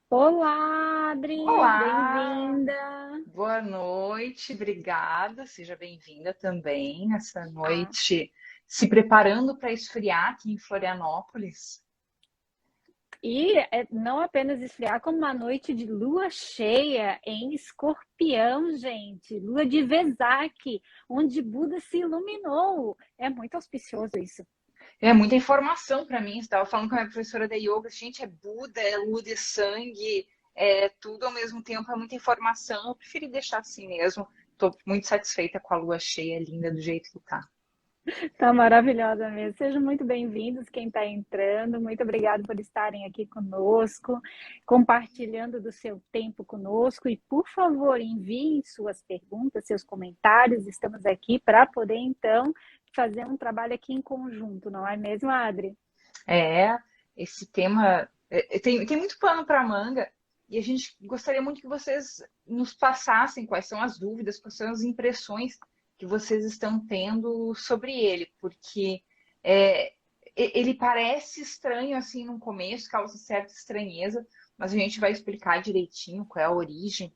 Olá, Adri, Olá, bem-vinda. boa noite, obrigada. Seja bem-vinda também essa Ah, noite, se preparando para esfriar aqui em Florianópolis. não apenas esfriar, como uma noite de lua cheia em Escorpião, gente. Lua de Vesak, onde Buda se iluminou. É muito auspicioso isso. É muita informação para mim. Estava falando com a minha professora de yoga, gente, é Buda, é lua de sangue, é tudo ao mesmo tempo, é muita informação. Eu preferi deixar assim mesmo. Estou muito satisfeita com a lua cheia, linda do jeito que tá. Tá maravilhosa mesmo. Sejam muito bem-vindos quem está entrando. Muito obrigado por estarem aqui conosco, compartilhando do seu tempo conosco. E, por favor, enviem suas perguntas, seus comentários. Estamos aqui para poder, então, fazer um trabalho aqui em conjunto, não é mesmo, Adri? É, esse tema tem muito pano para manga e a gente gostaria muito que vocês nos passassem quais são as dúvidas, quais são as impressões que vocês estão tendo sobre ele, porque é, ele parece estranho assim no começo, causa certa estranheza, mas a gente vai explicar direitinho qual é a origem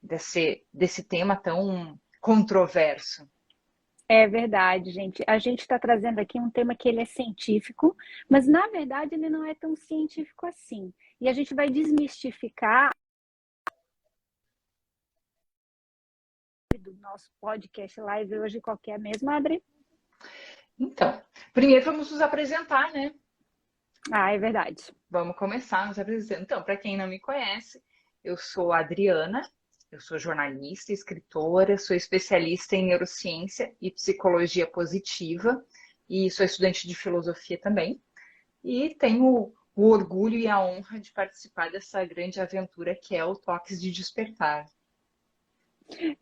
desse tema tão controverso. É verdade, gente. A gente está trazendo aqui um tema que ele é científico, mas na verdade ele não é tão científico assim. E a gente vai desmistificar do nosso podcast live hoje qualquer mesmo, Adri? Então, primeiro vamos nos apresentar, né? Ah, é verdade. Vamos começar nos apresentando. Então, para quem não me conhece, eu sou a Adriana, eu sou jornalista, escritora, sou especialista em neurociência e psicologia positiva e sou estudante de filosofia também. E tenho o orgulho e a honra de participar dessa grande aventura que é o Toques de Despertar.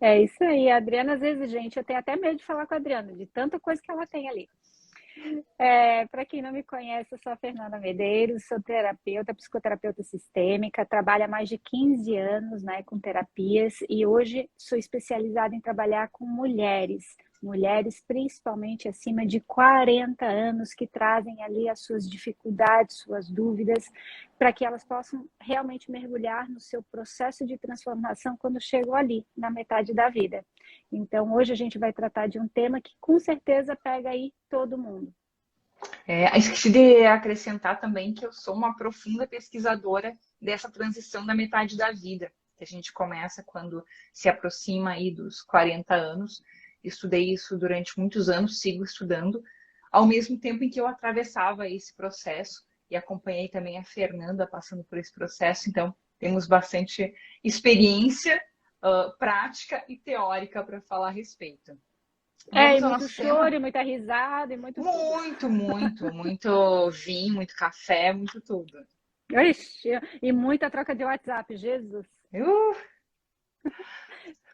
É isso aí. A Adriana, às vezes, gente, eu tenho até medo de falar com a Adriana, de tanta coisa que ela tem ali. Para quem não me conhece, eu sou a Fernanda Medeiros, sou terapeuta, psicoterapeuta sistêmica, trabalho há mais de 15 anos, né, com terapias e hoje sou especializada em trabalhar com mulheres principalmente acima de 40 anos que trazem ali as suas dificuldades, suas dúvidas, para que elas possam realmente mergulhar no seu processo de transformação quando chegam ali, na metade da vida. Então, hoje a gente vai tratar de um tema que com certeza pega aí todo mundo. Esqueci de acrescentar também que eu sou uma profunda pesquisadora dessa transição da metade da vida, que a gente começa quando se aproxima aí dos 40 anos. Estudei isso durante muitos anos, sigo estudando, ao mesmo tempo em que eu atravessava esse processo e acompanhei também a Fernanda passando por esse processo, então temos bastante experiência, prática e teórica para falar a respeito. E Vamos ao muito nosso tema? choro, e muita risada, e muito tudo. Muito vinho, muito café, muito tudo. Ixi, e muita troca de WhatsApp, Jesus. Uh,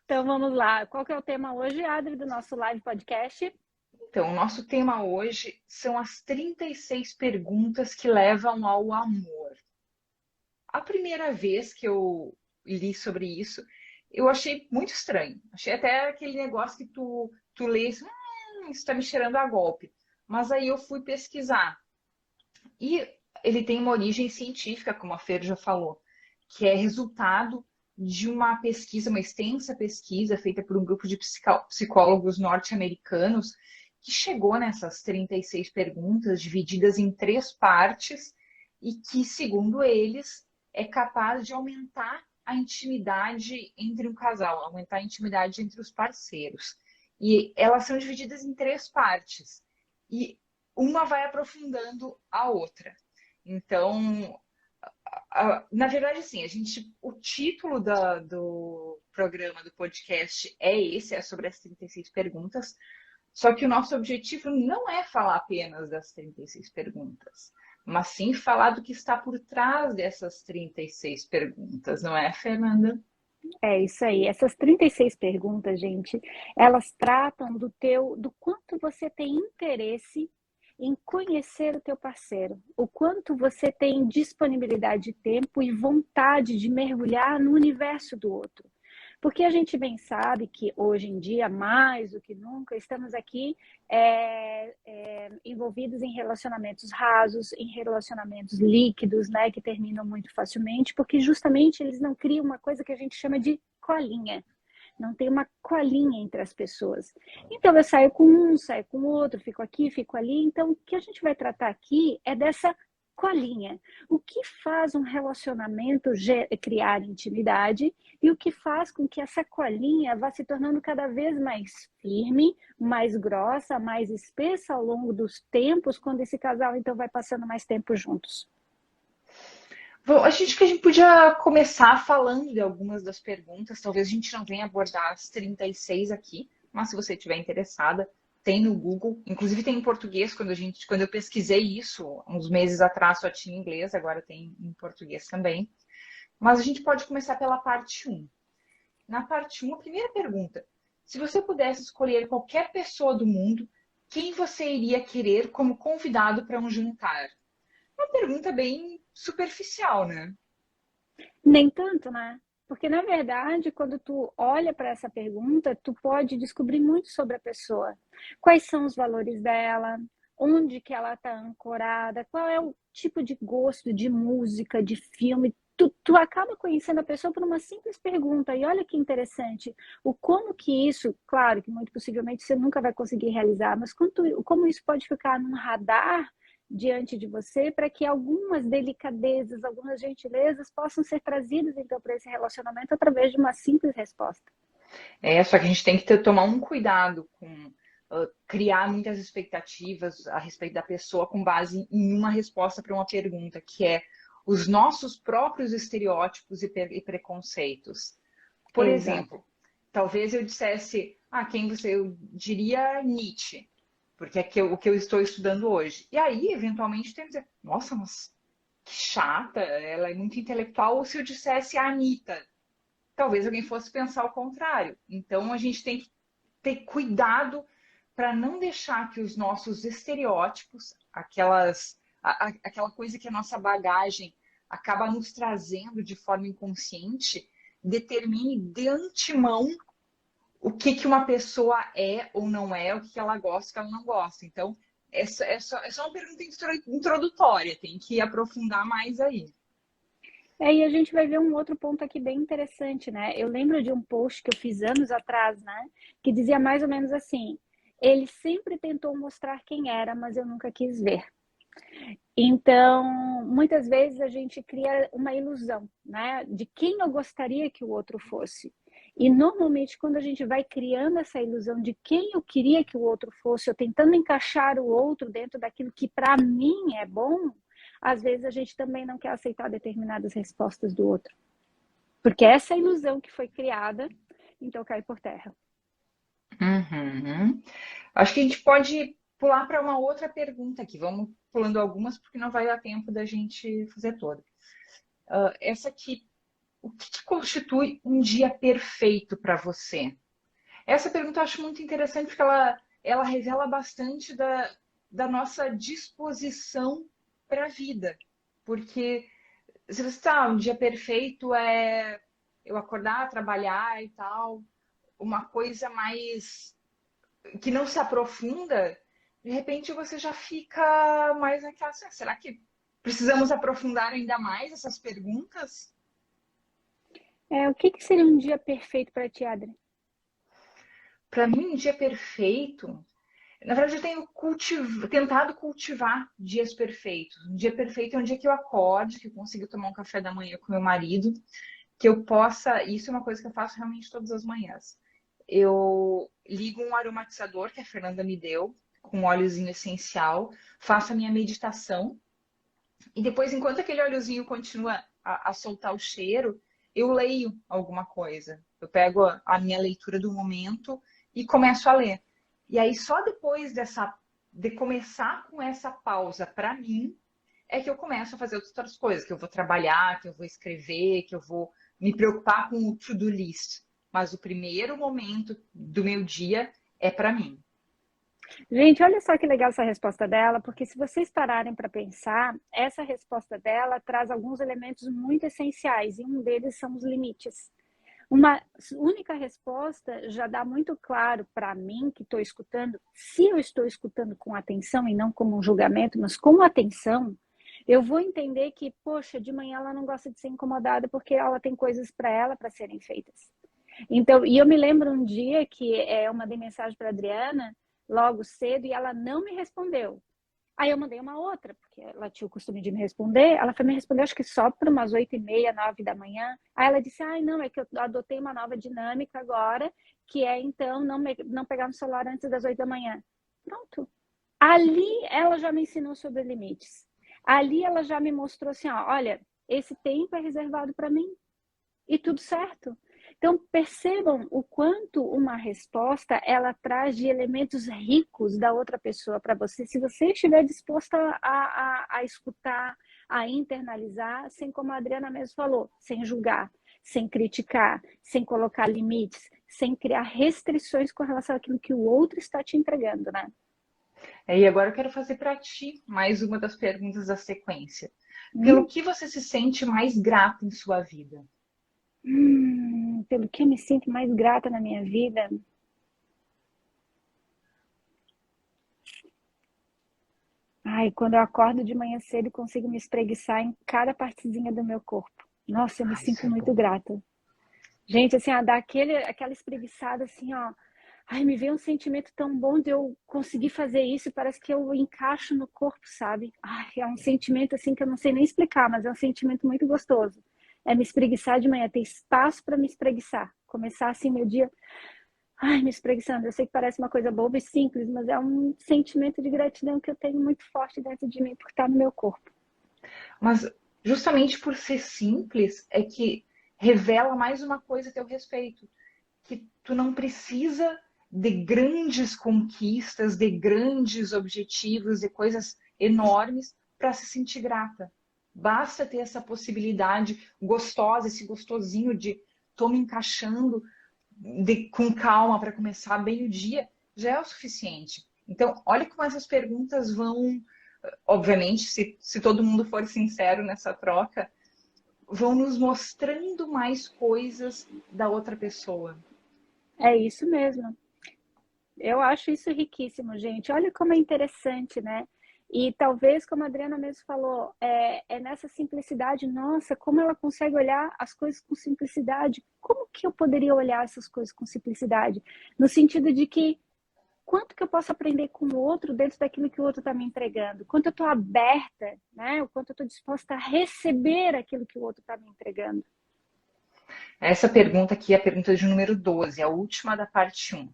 Então vamos lá. Qual que é o tema hoje, Adri, do nosso live podcast? então, o nosso tema hoje são as 36 perguntas que levam ao amor. A primeira vez que eu li sobre isso, eu achei muito estranho. Achei até aquele negócio que tu lê isso, isso está me cheirando a golpe. Mas aí eu fui pesquisar. E ele tem uma origem científica, como a Fer já falou, que é resultado de uma pesquisa, uma extensa pesquisa feita por um grupo de psicólogos norte-americanos que chegou nessas 36 perguntas, divididas em três partes, e que, segundo eles, é capaz de aumentar a intimidade entre um casal, aumentar a intimidade entre os parceiros. E elas são divididas em três partes. E uma vai aprofundando a outra. Então, na verdade, assim, o título do programa, do podcast é esse, é sobre as 36 perguntas, só que o nosso objetivo não é falar apenas das 36 perguntas, mas sim falar do que está por trás dessas 36 perguntas, não é, Fernanda? É isso aí. Essas 36 perguntas, gente, elas tratam do quanto você tem interesse em conhecer o teu parceiro, o quanto você tem disponibilidade de tempo e vontade de mergulhar no universo do outro. Porque a gente bem sabe que hoje em dia, mais do que nunca, estamos aqui envolvidos em relacionamentos rasos, em relacionamentos líquidos, né, que terminam muito facilmente, porque justamente eles não criam uma coisa que a gente chama de colinha. Não tem uma colinha entre as pessoas. Então, eu saio com um, saio com o outro, fico aqui, fico ali. Então, o que a gente vai tratar aqui é dessa colinha. O que faz um relacionamento criar intimidade e o que faz com que essa colinha vá se tornando cada vez mais firme, mais grossa, mais espessa ao longo dos tempos, quando esse casal, então, vai passando mais tempo juntos. Bom, acho que a gente podia começar falando de algumas das perguntas. Talvez a gente não venha abordar as 36 aqui, mas se você estiver interessada, tem no Google. Inclusive tem em português, quando eu pesquisei isso, uns meses atrás só tinha em inglês, agora tem em português também. Mas a gente pode começar pela parte 1. Na parte 1, a primeira pergunta. Se você pudesse escolher qualquer pessoa do mundo, quem você iria querer como convidado para um jantar? Uma pergunta bem superficial, né? Nem tanto, né? Porque, na verdade, quando tu olha para essa pergunta, tu pode descobrir muito sobre a pessoa. Quais são os valores dela, onde que ela está ancorada, qual é o tipo de gosto de música, de filme. Tu acaba conhecendo a pessoa por uma simples pergunta. E olha que interessante, o como que isso, claro que muito possivelmente você nunca vai conseguir realizar, mas como isso pode ficar num radar diante de você para que algumas delicadezas, algumas gentilezas possam ser trazidas então para esse relacionamento através de uma simples resposta. Só que a gente tem que tomar um cuidado com criar muitas expectativas a respeito da pessoa com base em uma resposta para uma pergunta, que é os nossos próprios estereótipos e preconceitos. Por Exato. exemplo, talvez eu dissesse, quem você, eu diria Nietzsche, porque é o que eu estou estudando hoje. E aí, eventualmente, tem que dizer, nossa, mas que chata, ela é muito intelectual. Ou se eu dissesse a Anitta, talvez alguém fosse pensar o contrário. Então, a gente tem que ter cuidado para não deixar que os nossos estereótipos, aquela coisa que a nossa bagagem acaba nos trazendo de forma inconsciente, determine de antemão o que, que uma pessoa é ou não é, o que, que ela gosta e o que ela não gosta. Então, é só uma pergunta introdutória, tem que aprofundar mais aí. E a gente vai ver um outro ponto aqui bem interessante, né? Eu lembro de um post que eu fiz anos atrás, né? Que dizia mais ou menos assim: ele sempre tentou mostrar quem era, mas eu nunca quis ver. Então, muitas vezes a gente cria uma ilusão, né, de quem eu gostaria que o outro fosse. E normalmente quando a gente vai criando essa ilusão de quem eu queria que o outro fosse, ou tentando encaixar o outro dentro daquilo que para mim é bom, às vezes a gente também não quer aceitar determinadas respostas do outro. Porque essa ilusão que foi criada, então cai por terra. Uhum. Acho que a gente pode pular para uma outra pergunta aqui. Vamos pulando algumas porque não vai dar tempo da gente fazer toda. Essa aqui, o que constitui um dia perfeito para você? Essa pergunta eu acho muito interessante porque ela revela bastante da nossa disposição para a vida. Porque se você está um dia perfeito é eu acordar, trabalhar e tal, uma coisa mais que não se aprofunda, de repente você já fica mais naquela, será que precisamos aprofundar ainda mais essas perguntas? O que seria um dia perfeito para ti, Adri? Para mim, um dia perfeito, na verdade, eu tenho tentado cultivar dias perfeitos. Um dia perfeito é um dia que eu acorde, que eu consiga tomar um café da manhã com meu marido, que eu possa. Isso é uma coisa que eu faço realmente todas as manhãs. Eu ligo um aromatizador que a Fernanda me deu, com um óleozinho essencial, faço a minha meditação, e depois, enquanto aquele óleozinho continua a soltar o cheiro, eu leio alguma coisa. Eu pego a minha leitura do momento e começo a ler. E aí, só depois de começar com essa pausa para mim, é que eu começo a fazer outras coisas, que eu vou trabalhar, que eu vou escrever, que eu vou me preocupar com o to-do list. Mas o primeiro momento do meu dia é para mim. Gente, olha só que legal essa resposta dela, porque se vocês pararem para pensar, essa resposta dela traz alguns elementos muito essenciais, e um deles são os limites. Uma única resposta já dá muito claro para mim que estou escutando. Se eu estou escutando com atenção e não como um julgamento, mas com atenção, eu vou entender que, poxa, de manhã ela não gosta de ser incomodada porque ela tem coisas para ela para serem feitas. Então, e eu me lembro um dia que eu mandei mensagem para a Adriana logo cedo e ela não me respondeu. Aí eu mandei uma outra, porque ela tinha o costume de me responder. Ela foi me responder, acho que só por umas 8h30, 9 da manhã. Aí ela disse, ai, não, é que eu adotei uma nova dinâmica agora, que é, então, não pegar no celular antes das 8 da manhã. Pronto. Ali ela já me ensinou sobre limites. Ali ela já me mostrou assim, ó, olha, esse tempo é reservado para mim. E tudo certo. Então, percebam o quanto uma resposta ela traz de elementos ricos da outra pessoa para você, se você estiver disposta a escutar, a internalizar, sem como a Adriana mesmo falou, sem julgar, sem criticar, sem colocar limites, sem criar restrições com relação àquilo que o outro está te entregando, né? E agora eu quero fazer para ti mais uma das perguntas da sequência. Pelo que você se sente mais grata em sua vida? Pelo que eu me sinto mais grata na minha vida? Ai, quando eu acordo de manhã cedo e consigo me espreguiçar em cada partezinha do meu corpo. Nossa, eu me Isso sinto é muito bom. grata. Gente, assim, dar aquela espreguiçada assim, ó. Ai, me veio um sentimento tão bom de eu conseguir fazer isso, parece que eu encaixo no corpo, sabe? Ai, é um sentimento assim que eu não sei nem explicar, mas é um sentimento muito gostoso. É me espreguiçar de manhã, ter espaço para me espreguiçar. Começar assim meu dia, ai, me espreguiçando. Eu sei que parece uma coisa boba e simples, mas é um sentimento de gratidão que eu tenho muito forte dentro de mim, por estar no meu corpo. Mas justamente por ser simples é que revela mais uma coisa a teu respeito, que tu não precisa de grandes conquistas, de grandes objetivos, de coisas enormes para se sentir grata. Basta ter essa possibilidade gostosa, esse gostosinho de tô me encaixando com calma para começar bem o dia, já é o suficiente. Então, olha como essas perguntas vão, obviamente, se todo mundo for sincero nessa troca, vão nos mostrando mais coisas da outra pessoa. É isso mesmo. Eu acho isso riquíssimo, gente. Olha como é interessante, né? E talvez, como a Adriana mesmo falou, é nessa simplicidade, nossa, como ela consegue olhar as coisas com simplicidade. Como que eu poderia olhar essas coisas com simplicidade? No sentido de que quanto que eu posso aprender com o outro dentro daquilo que o outro está me entregando? Quanto eu estou aberta, né? O quanto eu estou disposta a receber aquilo que o outro está me entregando. Essa pergunta aqui é a pergunta de número 12, a última da parte 1.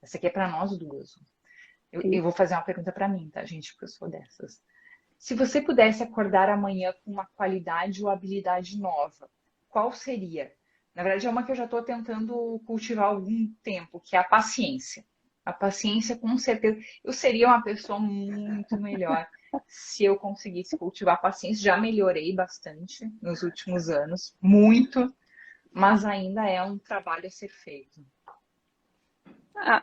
Essa aqui é para nós duas. Eu vou fazer uma pergunta para mim, tá, gente? Porque eu sou dessas. Se você pudesse acordar amanhã com uma qualidade ou habilidade nova, qual seria? Na verdade, é uma que eu já estou tentando cultivar há algum tempo, que é a paciência. A paciência, com certeza. Eu seria uma pessoa muito melhor se eu conseguisse cultivar a paciência. Já melhorei bastante nos últimos anos, muito, mas ainda é um trabalho a ser feito.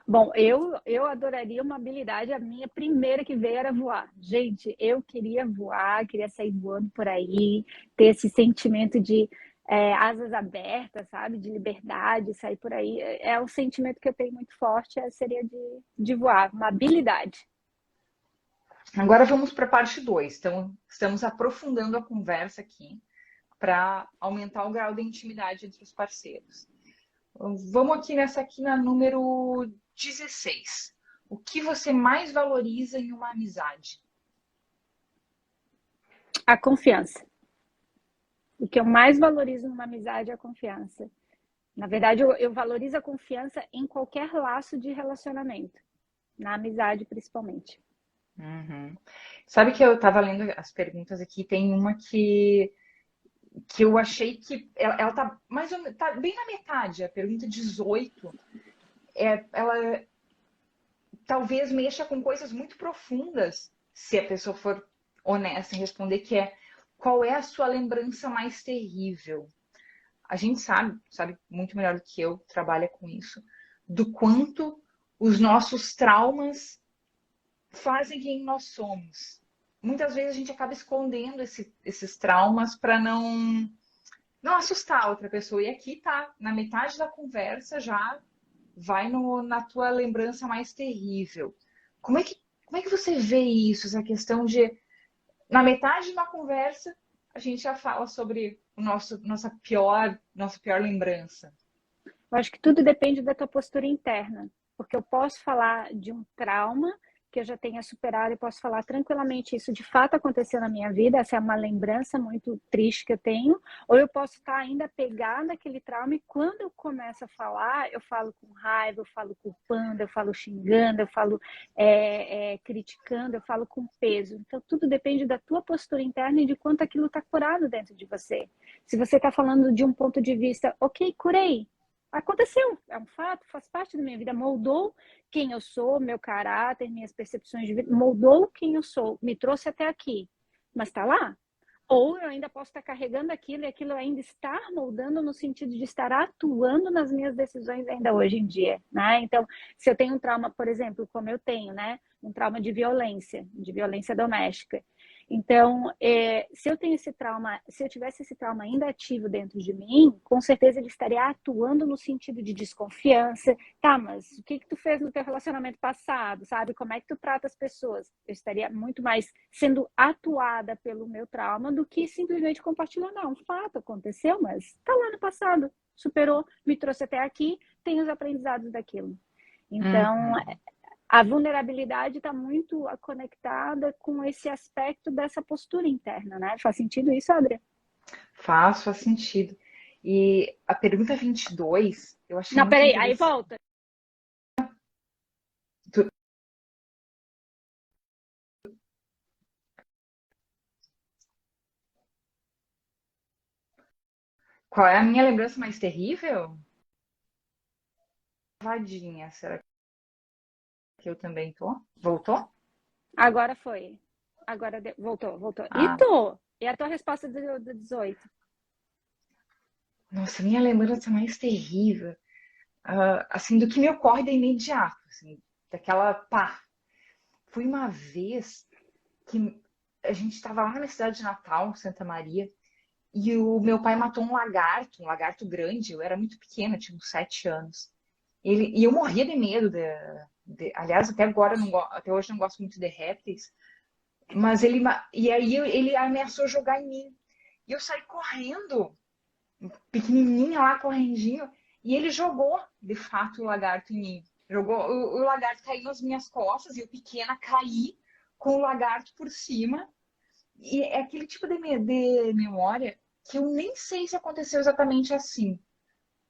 Bom, eu adoraria uma habilidade, a minha primeira que veio era voar. Gente, eu queria voar, queria sair voando por aí, ter esse sentimento de asas abertas, sabe? De liberdade, sair por aí. É um sentimento que eu tenho muito forte, seria de voar, uma habilidade. Agora vamos para a parte 2. Então, estamos aprofundando a conversa aqui para aumentar o grau de intimidade entre os parceiros. Vamos aqui nessa aqui na número 16. O que você mais valoriza em uma amizade? A confiança. O que eu mais valorizo numa amizade é a confiança. Na verdade, eu valorizo a confiança em qualquer laço de relacionamento, na amizade principalmente. Uhum. Sabe que eu estava lendo as perguntas aqui, tem uma que eu achei que ela tá mais ou menos, tá bem na metade, a pergunta 18. Ela talvez mexa com coisas muito profundas, se a pessoa for honesta em responder, que é qual é a sua lembrança mais terrível? A gente sabe muito melhor do que eu, trabalha com isso, do quanto os nossos traumas fazem quem nós somos. Muitas vezes a gente acaba escondendo esses traumas para não não assustar a outra pessoa. E aqui tá, na metade da conversa já vai na tua lembrança mais terrível. Como é que, como é que você vê isso, essa questão de, na metade da conversa, a gente já fala sobre nossa pior lembrança. Eu acho que tudo depende da tua postura interna, porque eu posso falar de um trauma que eu já tenha superado e posso falar tranquilamente isso de fato aconteceu na minha vida, essa é uma lembrança muito triste que eu tenho, ou eu posso estar ainda pegada naquele trauma e quando eu começo a falar, eu falo com raiva, eu falo culpando, eu falo xingando, eu falo criticando, eu falo com peso. Então tudo depende da tua postura interna e de quanto aquilo está curado dentro de você. Se você está falando de um ponto de vista, ok, curei, aconteceu, é um fato, faz parte da minha vida, moldou quem eu sou, meu caráter, minhas percepções de vida, moldou quem eu sou, me trouxe até aqui, mas está lá. Ou eu ainda posso estar carregando aquilo e aquilo ainda estar moldando no sentido de estar atuando nas minhas decisões ainda hoje em dia, né? Então, se eu tenho um trauma, por exemplo, como eu tenho, né? Um trauma de violência doméstica. Então, se eu tenho esse trauma, se eu tivesse esse trauma ainda ativo dentro de mim, com certeza ele estaria atuando no sentido de desconfiança. Tá, mas o que que tu fez no teu relacionamento passado, sabe? Como é que tu trata as pessoas? Eu estaria muito mais sendo atuada pelo meu trauma do que simplesmente compartilhar. Não, um fato aconteceu, mas tá lá no passado, superou, me trouxe até aqui, tem os aprendizados daquilo. Então, Uhum. a vulnerabilidade está muito conectada com esse aspecto dessa postura interna, né? Faz sentido isso, Adri? Faz sentido. E a pergunta 22 eu achei Não, muito peraí, aí interessante. volta. Qual é a minha lembrança mais terrível? Vadinha, será que eu também tô? Voltou? Agora foi. Voltou, voltou. E Ah, tô? E a tua resposta do 18? nossa, minha lembrança mais terrível, assim, do que me ocorre de imediato, assim, daquela pá. Foi uma vez que a gente estava lá na cidade de Natal, Santa Maria, e o meu pai matou um lagarto grande. Eu era muito pequena, tinha uns 7 anos. E eu morria de medo aliás, até agora, até hoje não gosto muito de répteis, mas e aí ele ameaçou jogar em mim. E eu saí correndo, pequenininha lá, correndinho, e ele jogou, de fato, o lagarto em mim. Jogou, o lagarto caiu nas minhas costas e eu pequena caí com o lagarto por cima. E é aquele tipo de memória que eu nem sei se aconteceu exatamente assim,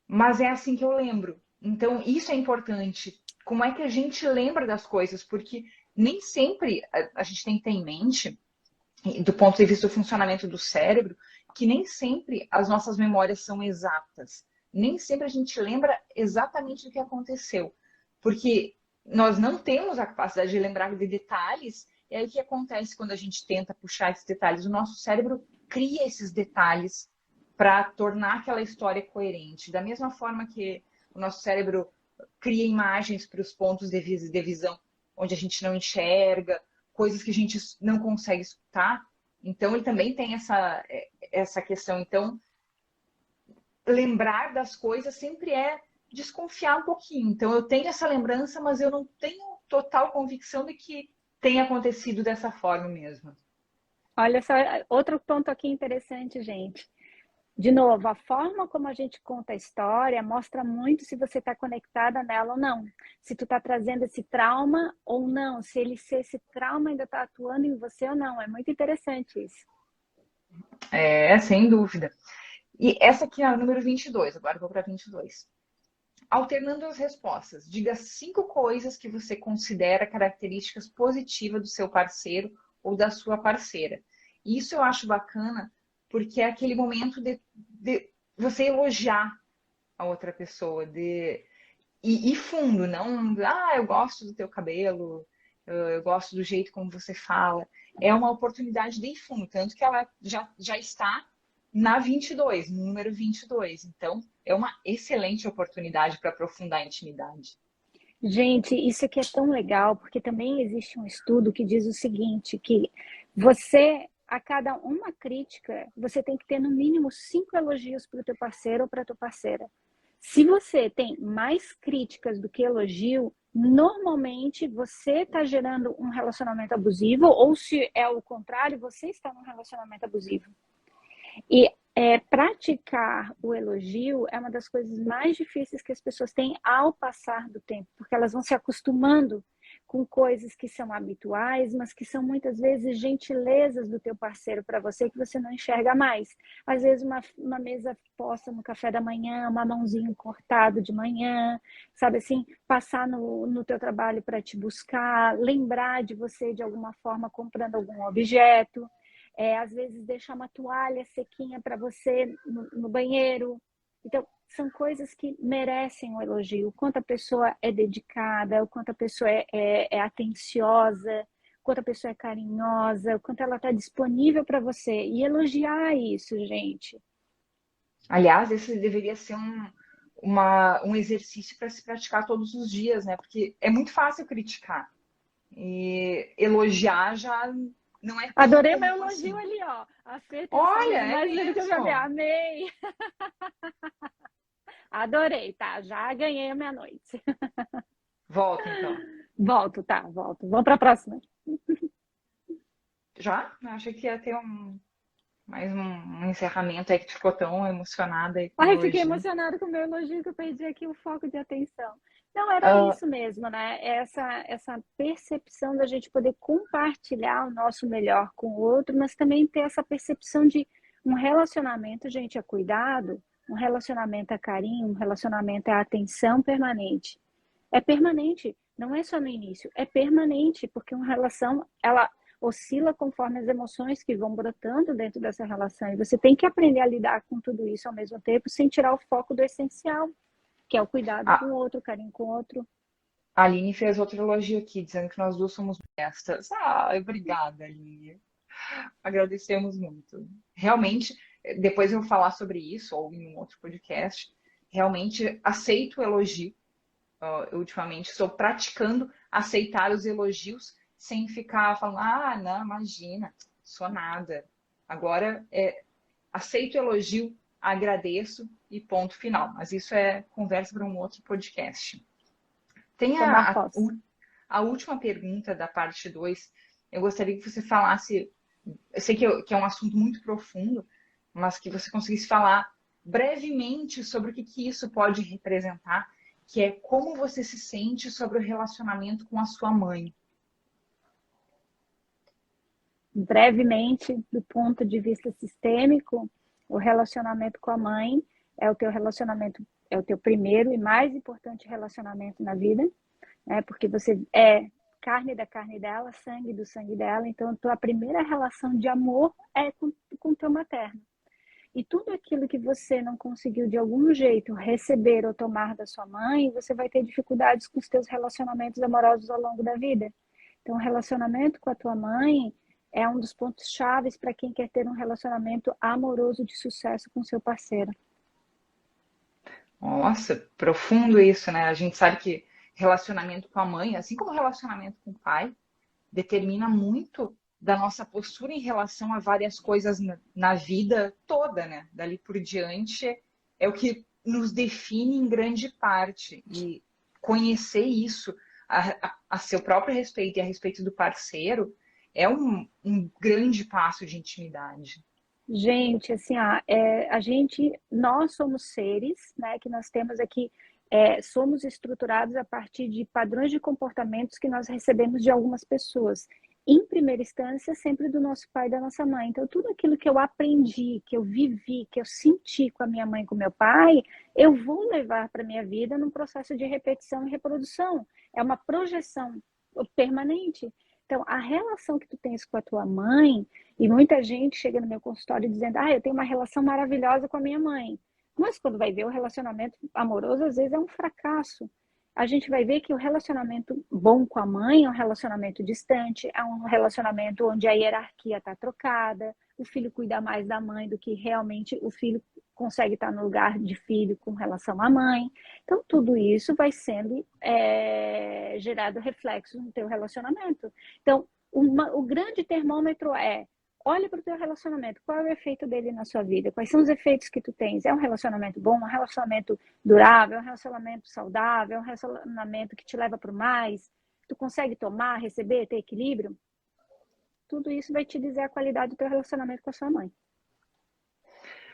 mas é assim que eu lembro. Então, isso é importante. Como é que a gente lembra das coisas? Porque nem sempre a gente tem que ter em mente, do ponto de vista do funcionamento do cérebro, que nem sempre as nossas memórias são exatas. Nem sempre a gente lembra exatamente do que aconteceu. Porque nós não temos a capacidade de lembrar de detalhes. E aí o que acontece quando a gente tenta puxar esses detalhes? O nosso cérebro cria esses detalhes para tornar aquela história coerente. Da mesma forma que o nosso cérebro cria imagens para os pontos de visão onde a gente não enxerga, coisas que a gente não consegue escutar. Então, ele também tem essa questão. Então, lembrar das coisas sempre é desconfiar um pouquinho. Então, eu tenho essa lembrança, mas eu não tenho total convicção de que tenha acontecido dessa forma mesmo. Olha só, outro ponto aqui interessante, gente. De novo, a forma como a gente conta a história mostra muito se você está conectada nela ou não. Se tu está trazendo esse trauma ou não. Se esse trauma ainda está atuando em você ou não. É muito interessante isso. É, sem dúvida. E essa aqui é a número 22. Agora eu vou para 22. Alternando as respostas, diga 5 coisas que você considera características positivas do seu parceiro ou da sua parceira. E isso eu acho bacana, porque é aquele momento de você elogiar a outra pessoa, e fundo, não, eu gosto do teu cabelo, eu gosto do jeito como você fala. É uma oportunidade de ir fundo, tanto que ela já está na 22, no número 22. Então, é uma excelente oportunidade para aprofundar a intimidade. Gente, isso aqui é tão legal, porque também existe um estudo que diz o seguinte, que você a cada uma crítica, você tem que ter no mínimo 5 elogios para o teu parceiro ou para a tua parceira. Se você tem mais críticas do que elogio, normalmente você está gerando um relacionamento abusivo, ou se é o contrário, você está num relacionamento abusivo. E praticar o elogio é uma das coisas mais difíceis que as pessoas têm ao passar do tempo, porque elas vão se acostumando com coisas que são habituais, mas que são muitas vezes gentilezas do teu parceiro para você que você não enxerga mais. Às vezes uma mesa posta no café da manhã, uma mãozinho cortado de manhã, sabe assim, passar no teu trabalho para te buscar, lembrar de você de alguma forma comprando algum objeto. Às vezes deixar uma toalha sequinha para você no banheiro. Então, são coisas que merecem um elogio. O quanto a pessoa é dedicada, o quanto a pessoa é atenciosa, o quanto a pessoa é carinhosa, o quanto ela está disponível para você. E elogiar isso, gente. Aliás, esse deveria ser um exercício para se praticar todos os dias, né? Porque é muito fácil criticar. E elogiar já não é tão Adorei meu comum elogio assim. ali, ó. A Fê tem Olha, sorriso é mais lindo que eu já vi. mesmo. Amei. Adorei, tá? Já ganhei a minha noite. Volta então. Volto, tá? Volto. Vamos para a próxima. Já? Eu achei que ia ter mais um encerramento aí que tu ficou tão emocionada aí com o Ai, fiquei elogio. emocionada com o meu elogio que eu perdi aqui o foco de atenção. Não, era Ah, isso mesmo, né? Essa percepção da gente poder compartilhar o nosso melhor com o outro, mas também ter essa percepção de um relacionamento, gente, é cuidado, um relacionamento é carinho, um relacionamento é atenção permanente. É permanente, não é só no início, é permanente, porque uma relação, ela oscila conforme as emoções que vão brotando dentro dessa relação. E você tem que aprender a lidar com tudo isso ao mesmo tempo, sem tirar o foco do essencial, que é o cuidado com a o outro, o carinho com o outro. a Aline fez outro elogio aqui, dizendo que nós duas somos bestas. Ah, obrigada, Aline. Agradecemos muito. Realmente, depois eu vou falar sobre isso, ou em um outro podcast. Realmente aceito o elogio. Eu, ultimamente estou praticando aceitar os elogios sem ficar falando, ah, não, imagina, sou nada. Agora, aceito o elogio, agradeço e ponto final. Mas isso é conversa para um outro podcast. Tem Tomar posse. a última pergunta da parte 2. Eu gostaria que você falasse, eu sei que é um assunto muito profundo, mas que você conseguisse falar brevemente sobre o que isso pode representar, que é como você se sente sobre o relacionamento com a sua mãe. Brevemente, do ponto de vista sistêmico, o relacionamento com a mãe é o teu relacionamento, é o teu primeiro e mais importante relacionamento na vida, né? Porque você é carne da carne dela, sangue do sangue dela, então a tua primeira relação de amor é com o teu materno. E tudo aquilo que você não conseguiu de algum jeito receber ou tomar da sua mãe, você vai ter dificuldades com os teus relacionamentos amorosos ao longo da vida. Então, o relacionamento com a tua mãe é um dos pontos chaves para quem quer ter um relacionamento amoroso de sucesso com seu parceiro. Nossa, profundo isso, né? A gente sabe que relacionamento com a mãe, assim como relacionamento com o pai, determina muito da nossa postura em relação a várias coisas na vida toda, né? Dali por diante é o que nos define em grande parte. E conhecer isso a seu próprio respeito e a respeito do parceiro é um grande passo de intimidade. Gente, assim, nós somos seres, né, que nós temos aqui, somos estruturados a partir de padrões de comportamentos que nós recebemos de algumas pessoas. Em primeira instância, sempre do nosso pai e da nossa mãe. Então, tudo aquilo que eu aprendi, que eu vivi, que eu senti com a minha mãe e com o meu pai, eu vou levar para a minha vida num processo de repetição e reprodução. É uma projeção permanente. Então, a relação que tu tens com a tua mãe, e muita gente chega no meu consultório dizendo, eu tenho uma relação maravilhosa com a minha mãe. Mas quando vai ver o relacionamento amoroso, às vezes é um fracasso. A gente vai ver que o relacionamento bom com a mãe é um relacionamento distante, é um relacionamento onde a hierarquia está trocada, o filho cuida mais da mãe do que realmente o filho consegue estar no lugar de filho com relação à mãe. Então, tudo isso vai sendo gerado reflexo no teu relacionamento. Então, o grande termômetro é olha para o teu relacionamento, qual é o efeito dele na sua vida? Quais são os efeitos que tu tens? É um relacionamento bom, um relacionamento durável, um relacionamento saudável, um relacionamento que te leva para o mais? Tu consegue tomar, receber, ter equilíbrio? Tudo isso vai te dizer a qualidade do teu relacionamento com a sua mãe.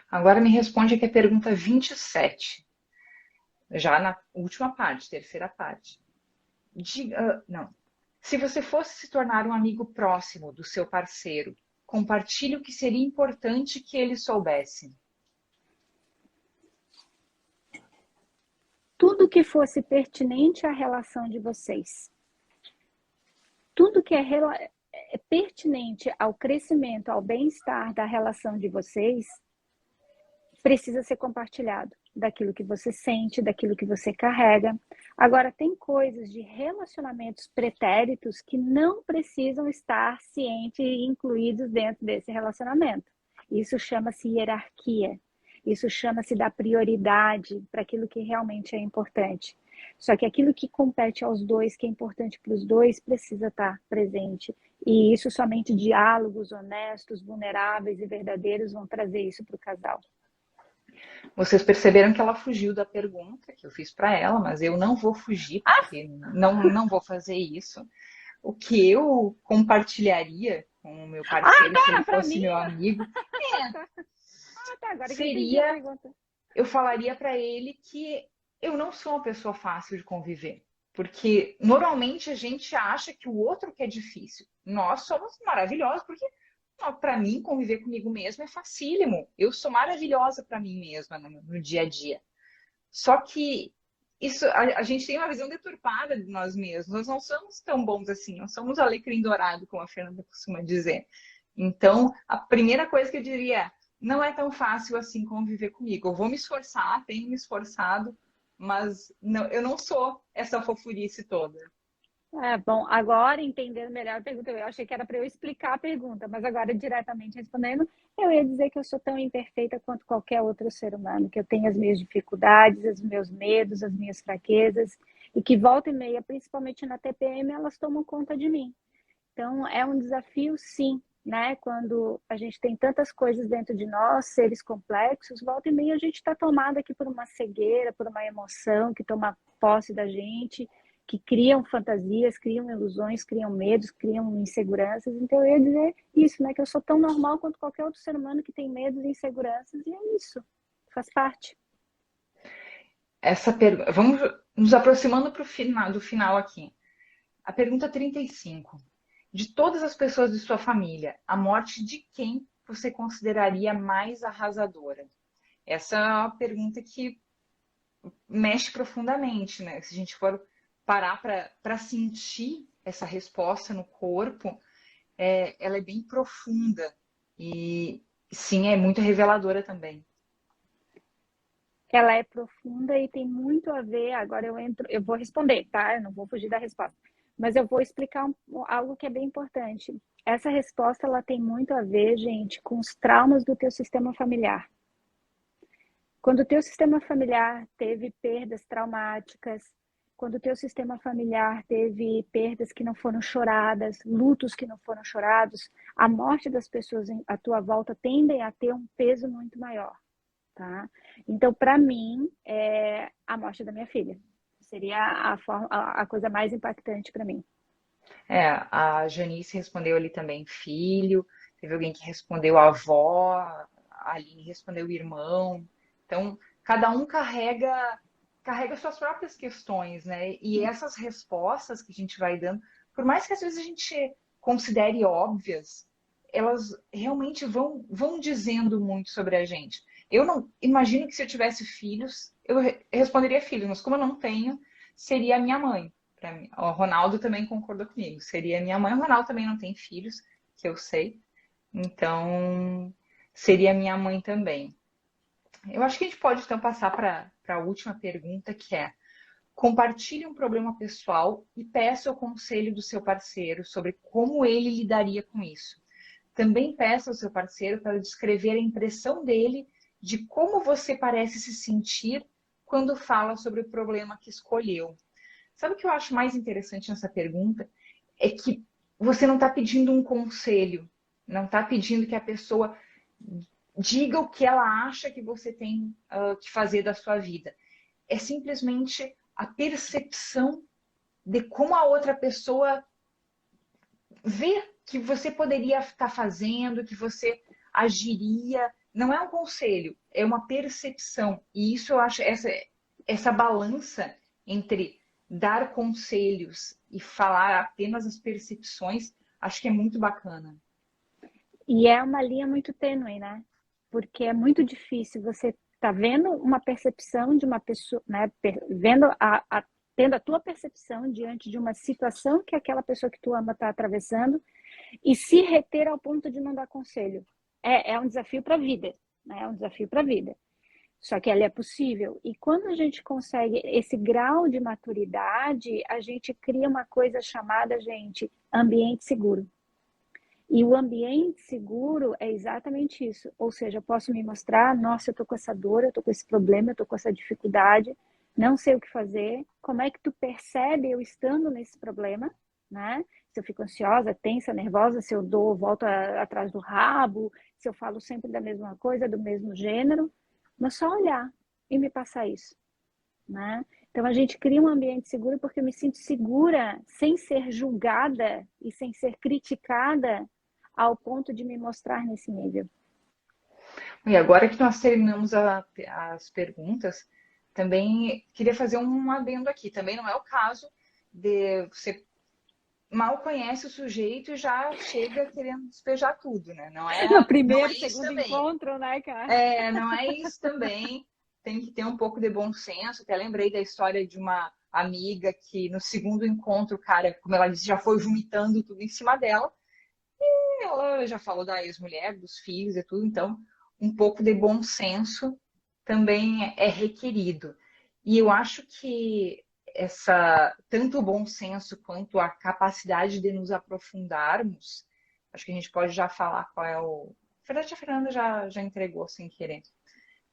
Agora me responde aqui a pergunta 27, já na última parte, terceira parte. Não. Se você fosse se tornar um amigo próximo do seu parceiro, compartilhe o que seria importante que ele soubesse. Tudo que fosse pertinente à relação de vocês. Tudo que é pertinente ao crescimento, ao bem-estar da relação de vocês, precisa ser compartilhado. Daquilo que você sente, daquilo que você carrega. Agora, tem coisas de relacionamentos pretéritos que não precisam estar cientes e incluídos dentro desse relacionamento. Isso chama-se hierarquia. Isso chama-se dar prioridade para aquilo que realmente é importante. Só que aquilo que compete aos dois, que é importante para os dois, precisa estar presente. E isso somente diálogos honestos, vulneráveis e verdadeiros vão trazer isso para o casal. Vocês perceberam que ela fugiu da pergunta que eu fiz para ela, mas eu não vou fugir, porque não vou fazer isso. O que eu compartilharia com o meu parceiro, se ele fosse meu amigo, Tá, agora que eu entendi a seria, pergunta. eu falaria para ele que eu não sou uma pessoa fácil de conviver. Porque normalmente a gente acha que o outro que é difícil. Nós somos maravilhosos, porque para mim conviver comigo mesma é facílimo. Eu sou maravilhosa para mim mesma no dia a dia. Só que isso a gente tem uma visão deturpada de nós mesmos. Nós não somos tão bons assim, não somos alecrim dourado, como a Fernanda costuma dizer. Então, a primeira coisa que eu diria é, não é tão fácil assim conviver comigo. Eu vou me esforçar, tenho me esforçado, mas não, eu não sou essa fofurice toda. Bom, agora entendendo melhor a pergunta, eu achei que era para eu explicar a pergunta, mas agora diretamente respondendo, eu ia dizer que eu sou tão imperfeita quanto qualquer outro ser humano, que eu tenho as minhas dificuldades, os meus medos, as minhas fraquezas, e que volta e meia, principalmente na TPM, elas tomam conta de mim. Então, é um desafio, sim, né? Quando a gente tem tantas coisas dentro de nós, seres complexos, volta e meia a gente está tomado aqui por uma cegueira, por uma emoção que toma posse da gente, que criam fantasias, criam ilusões, criam medos, criam inseguranças. Então, eu ia dizer isso, né? Que eu sou tão normal quanto qualquer outro ser humano que tem medos e inseguranças, e é isso, faz parte. Vamos nos aproximando do final aqui. A pergunta 35. De todas as pessoas de sua família, a morte de quem você consideraria mais arrasadora? Essa é uma pergunta que mexe profundamente, né? Se a gente for parar para sentir essa resposta no corpo, ela é bem profunda e sim, é muito reveladora também. Ela é profunda e tem muito a ver. Agora eu vou responder, tá? Eu não vou fugir da resposta, mas eu vou explicar algo que é bem importante. Essa resposta ela tem muito a ver, gente, com os traumas do teu sistema familiar. Quando o teu sistema familiar teve perdas traumáticas, quando o teu sistema familiar teve perdas que não foram choradas, lutos que não foram chorados, a morte das pessoas à tua volta tendem a ter um peso muito maior. Tá? Então, para mim, é a morte da minha filha. Seria a coisa mais impactante para mim. A Janice respondeu ali também filho, teve alguém que respondeu avó, a Aline respondeu irmão. Então, cada um carrega suas próprias questões, né? E essas respostas que a gente vai dando, por mais que às vezes a gente considere óbvias, elas realmente vão dizendo muito sobre a gente. Eu não imagino que se eu tivesse filhos, eu responderia filhos, mas como eu não tenho, seria a minha mãe. Mim. O Ronaldo também concordou comigo. Seria a minha mãe. O Ronaldo também não tem filhos, que eu sei. Então, seria a minha mãe também. Eu acho que a gente pode então passar para a última pergunta, que é: compartilhe um problema pessoal e peça o conselho do seu parceiro sobre como ele lidaria com isso. Também peça ao seu parceiro para descrever a impressão dele de como você parece se sentir quando fala sobre o problema que escolheu. Sabe o que eu acho mais interessante nessa pergunta? É que você não está pedindo um conselho, você está pedindo Não está pedindo que a pessoa diga o que ela acha que você tem que fazer da sua vida. É simplesmente a percepção de como a outra pessoa vê que você poderia estar fazendo, que você agiria. Não é um conselho, é uma percepção. E isso eu acho, essa balança entre dar conselhos e falar apenas as percepções, acho que é muito bacana. E é uma linha muito tênue, né? Porque é muito difícil você tá vendo uma percepção de uma pessoa, né? Vendo tendo a tua percepção diante de uma situação que aquela pessoa que tu ama está atravessando e se reter ao ponto de não dar conselho. É um desafio para a vida, né? É um desafio para a vida. Só que ela é possível. E quando a gente consegue esse grau de maturidade, a gente cria uma coisa chamada, gente, ambiente seguro. E o ambiente seguro é exatamente isso. Ou seja, eu posso me mostrar, nossa, eu tô com essa dor, eu tô com esse problema, eu tô com essa dificuldade, não sei o que fazer. Como é que tu percebe eu estando nesse problema, né? Se eu fico ansiosa, tensa, nervosa, se eu dou volta atrás do rabo, se eu falo sempre da mesma coisa, do mesmo gênero, mas só olhar e me passar isso, né? Então a gente cria um ambiente seguro porque eu me sinto segura sem ser julgada e sem ser criticada ao ponto de me mostrar nesse nível. E agora que nós terminamos as perguntas, também queria fazer um adendo aqui. Também não é o caso de você mal conhece o sujeito e já chega querendo despejar tudo, né? No Não é primeiro, isso segundo também. encontro, né, cara? Não é isso também. Tem que ter um pouco de bom senso. Até lembrei da história de uma amiga que no segundo encontro, o cara, como ela disse, já foi vomitando tudo em cima dela. E ela já falou da ex-mulher, dos filhos e tudo. Então, um pouco de bom senso também é requerido. E eu acho que tanto o bom senso quanto a capacidade de nos aprofundarmos, acho que a gente pode já falar qual é o. Na verdade, a Fernanda já entregou sem querer,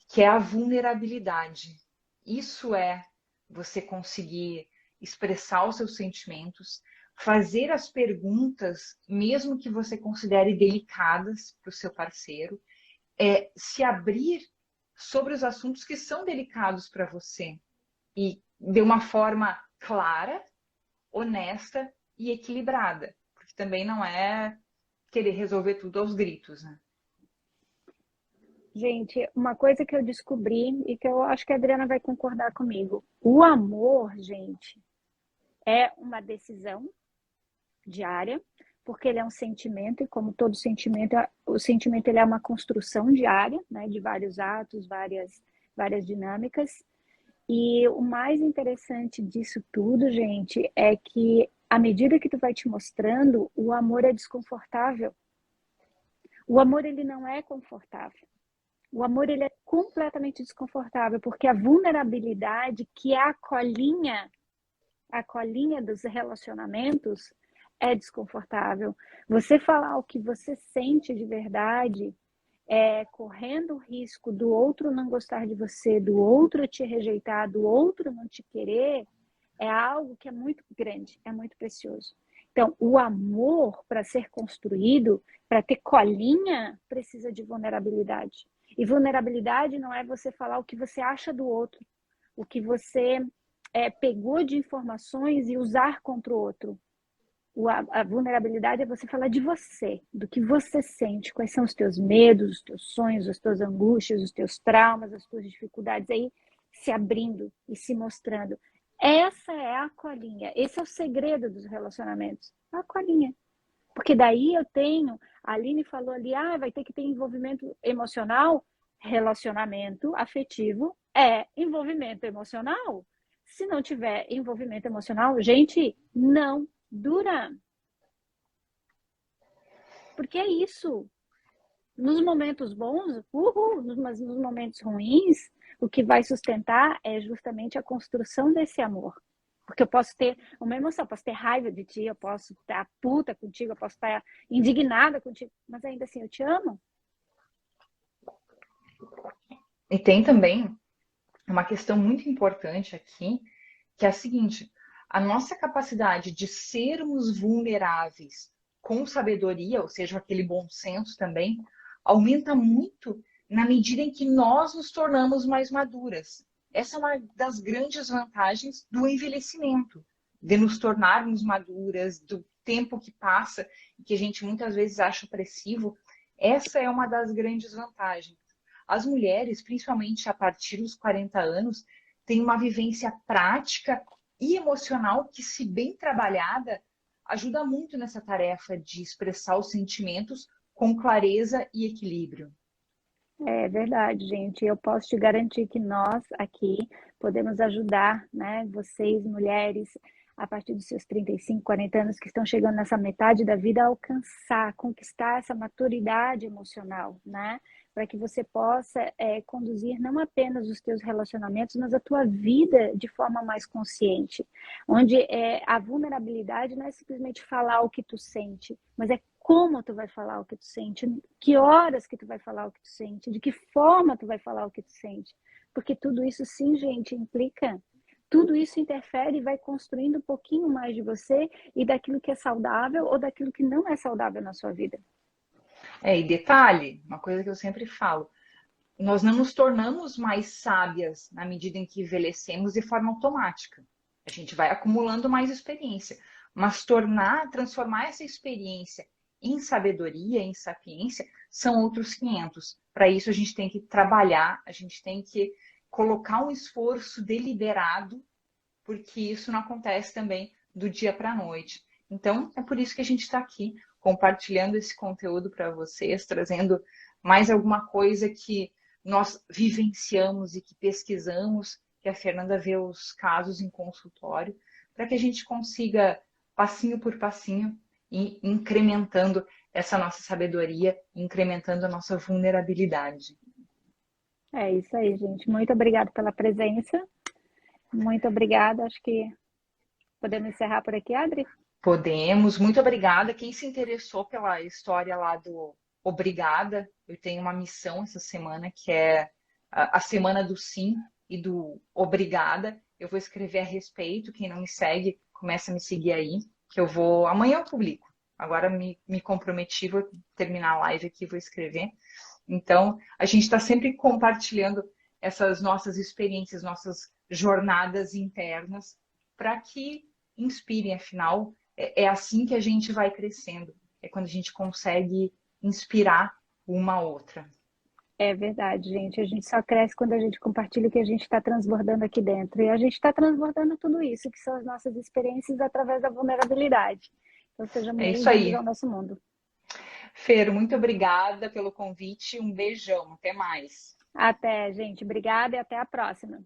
que é a vulnerabilidade. Isso é você conseguir expressar os seus sentimentos, fazer as perguntas, mesmo que você considere delicadas para o seu parceiro, se abrir sobre os assuntos que são delicados para você e de uma forma clara, honesta e equilibrada, porque também não é querer resolver tudo aos gritos, né? Gente, uma coisa que eu descobri e que eu acho que a Adriana vai concordar comigo. O amor, gente, é uma decisão diária, porque ele é um sentimento e como todo sentimento, o sentimento ele é uma construção diária, né, de vários atos, várias dinâmicas. E o mais interessante disso tudo, gente, é que à medida que tu vai te mostrando, o amor é desconfortável. O amor ele não é confortável. O amor ele é completamente desconfortável, porque a vulnerabilidade, que é a colinha dos relacionamentos, é desconfortável. Você falar o que você sente de verdade, correndo o risco do outro não gostar de você, do outro te rejeitar, do outro não te querer, é algo que é muito grande, é muito precioso. Então, o amor, para ser construído, para ter colinha, precisa de vulnerabilidade. E vulnerabilidade não é você falar o que você acha do outro, o que você pegou de informações e usar contra o outro. A vulnerabilidade é você falar de você, do que você sente, quais são os teus medos, os teus sonhos, as tuas angústias, os teus traumas, as tuas dificuldades, aí se abrindo e se mostrando. Essa é a colinha, esse é o segredo dos relacionamentos, a colinha. Porque daí eu tenho, a Aline falou ali, vai ter que ter envolvimento emocional, relacionamento afetivo é envolvimento emocional. Se não tiver envolvimento emocional, gente, não dura. Porque é isso. Nos momentos bons, mas nos momentos ruins, o que vai sustentar é justamente a construção desse amor. Porque eu posso ter uma emoção, eu posso ter raiva de ti, eu posso estar puta contigo, eu posso estar indignada contigo, mas ainda assim eu te amo. E tem também uma questão muito importante aqui, que é a seguinte: a nossa capacidade de sermos vulneráveis com sabedoria, ou seja, aquele bom senso também, aumenta muito na medida em que nós nos tornamos mais maduras. Essa é uma das grandes vantagens do envelhecimento, de nos tornarmos maduras, do tempo que passa e que a gente muitas vezes acha opressivo. Essa é uma das grandes vantagens. As mulheres, principalmente a partir dos 40 anos, têm uma vivência prática e emocional que, se bem trabalhada, ajuda muito nessa tarefa de expressar os sentimentos com clareza e equilíbrio. É verdade, gente. Eu posso te garantir que nós aqui podemos ajudar, né, vocês, mulheres, a partir dos seus 35, 40 anos, que estão chegando nessa metade da vida, a alcançar, conquistar essa maturidade emocional, né? Para que você possa conduzir não apenas os teus relacionamentos, mas a tua vida de forma mais consciente. Onde a vulnerabilidade não é simplesmente falar o que tu sente, mas é como tu vai falar o que tu sente, que horas que tu vai falar o que tu sente, de que forma tu vai falar o que tu sente. Porque tudo isso, sim, gente, implica. Tudo isso interfere e vai construindo um pouquinho mais de você e daquilo que é saudável ou daquilo que não é saudável na sua vida. E detalhe, uma coisa que eu sempre falo, nós não nos tornamos mais sábias na medida em que envelhecemos de forma automática. A gente vai acumulando mais experiência, mas transformar essa experiência em sabedoria, em sapiência, são outros 500. Para isso a gente tem que trabalhar, a gente tem que colocar um esforço deliberado, porque isso não acontece também do dia para a noite. Então, é por isso que a gente está aqui, compartilhando esse conteúdo para vocês, trazendo mais alguma coisa que nós vivenciamos e que pesquisamos, que a Fernanda vê os casos em consultório, para que a gente consiga, passinho por passinho, ir incrementando essa nossa sabedoria, incrementando a nossa vulnerabilidade. É isso aí, gente. Muito obrigada pela presença. Muito obrigada. Acho que podemos encerrar por aqui, Adri? Podemos, muito obrigada. Quem se interessou pela história lá do Obrigada, eu tenho uma missão essa semana que é a semana do sim e do obrigada. Eu vou escrever a respeito. Quem não me segue, começa a me seguir aí, que eu vou. Amanhã eu publico. Agora me comprometi, vou terminar a live aqui, vou escrever. Então, a gente está sempre compartilhando essas nossas experiências, nossas jornadas internas, para que inspirem, afinal. É assim que a gente vai crescendo. É quando a gente consegue inspirar uma outra. É verdade, gente. A gente só cresce quando a gente compartilha o que a gente está transbordando aqui dentro. E a gente está transbordando tudo isso, que são as nossas experiências através da vulnerabilidade. Então, sejam É isso bem-vindos aí. ao nosso mundo. Fer, muito obrigada pelo convite. Um beijão. Até mais. Até, gente. Obrigada e até a próxima.